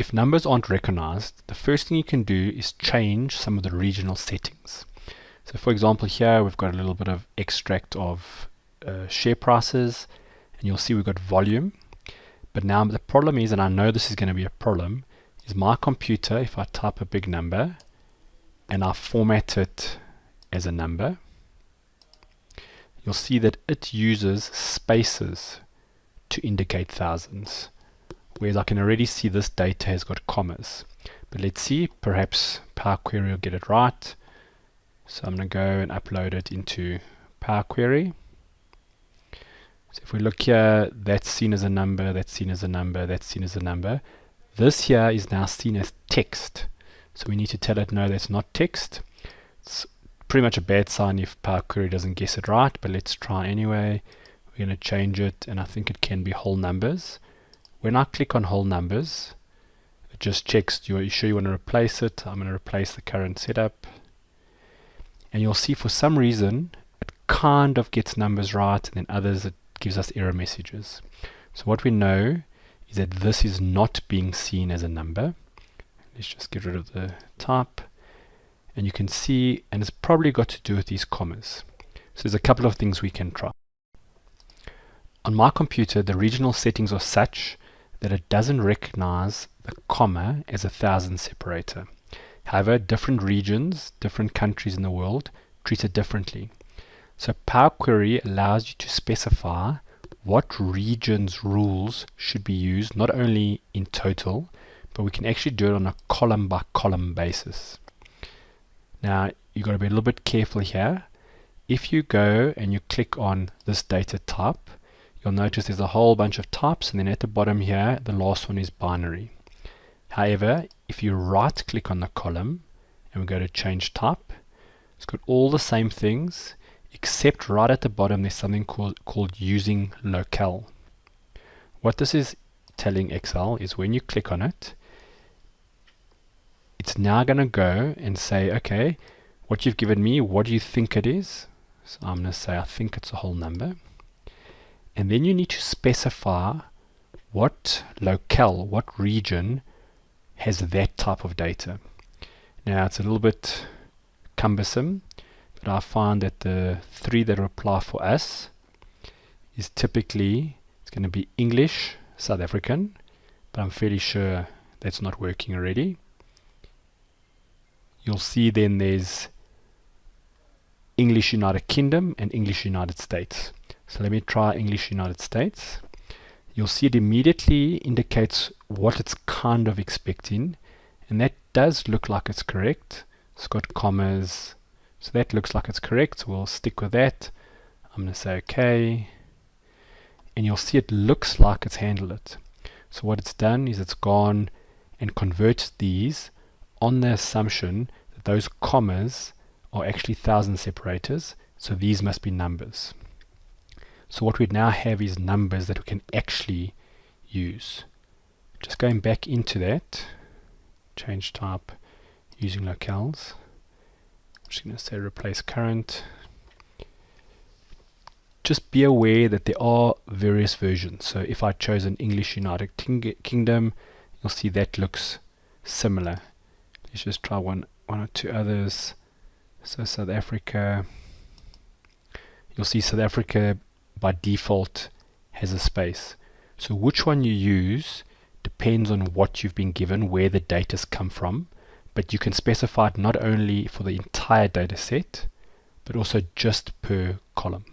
if numbers aren't recognized, the first thing you can do is change some of the regional settings. So for example, here we've got a little bit of extract of share prices, and you'll see we've got volume. But now the problem is, and I know this is going to be a problem, is my computer, if I type a big number and I format it as a number, you'll see that it uses spaces to indicate thousands, whereas I can already see this data has got commas. But let's see, perhaps PowerQuery will get it right. So I'm going to go and upload it into PowerQuery. So if we look here, that's seen as a number, that's seen as a number, that's seen as a number. This here is now seen as text. So we need to tell it, no, that's not text. It's pretty much a bad sign if PowerQuery doesn't guess it right, but let's try anyway. We're going to change it, and I think it can be whole numbers. When I click on whole numbers, it just checks, you sure you want to replace it? I'm going to replace the current setup. And you'll see for some reason, it kind of gets numbers right, and then others it gives us error messages. So what we know is that this is not being seen as a number. Let's just get rid of the type. And you can see, and it's probably got to do with these commas. So there's a couple of things we can try. On my computer, the regional settings are such that it doesn't recognize the comma as a 1000 separator. However, different regions, different countries in the world treat it differently. So PowerQuery allows you to specify what regions rules should be used, not only in total, but we can actually do it on a column by column basis. Now, you've got to be a little bit careful here. If you go and you click on this data type, you'll notice there's a whole bunch of types, and then at the bottom here, the last one is binary. However, if you right click on the column and we go to change type, it's got all the same things, except right at the bottom there's something called using Locale. What this is telling Excel is when you click on it, it's now going to go and say, okay, what you've given me, what do you think it is? So I'm going to say I think it's a whole number. And then you need to specify what locale, what region has that type of data. Now it's a little bit cumbersome, but I find that the three that apply for us is typically, it's going to be English, South African, but I'm fairly sure that's not working already. You'll see then there's English United Kingdom and English United States. So let me try English United States. You'll see it immediately indicates what it's kind of expecting, and that does look like it's correct. It's got commas, so that looks like it's correct, so we'll stick with that. I'm going to say OK, and you'll see it looks like it's handled it. So what it's done is it's gone and converted these on the assumption that those commas are actually 1000 separators, so these must be numbers. So what we now have is numbers that we can actually use. Just going back into that, change type using locales. I'm just going to say replace current. Just be aware that there are various versions. So if I chose an English United Kingdom, you'll see that looks similar. Let's just try one or two others. So South Africa, you'll see South Africa by default has a space. So which one you use depends on what you've been given, where the data's come from, but you can specify it not only for the entire data set, but also just per column.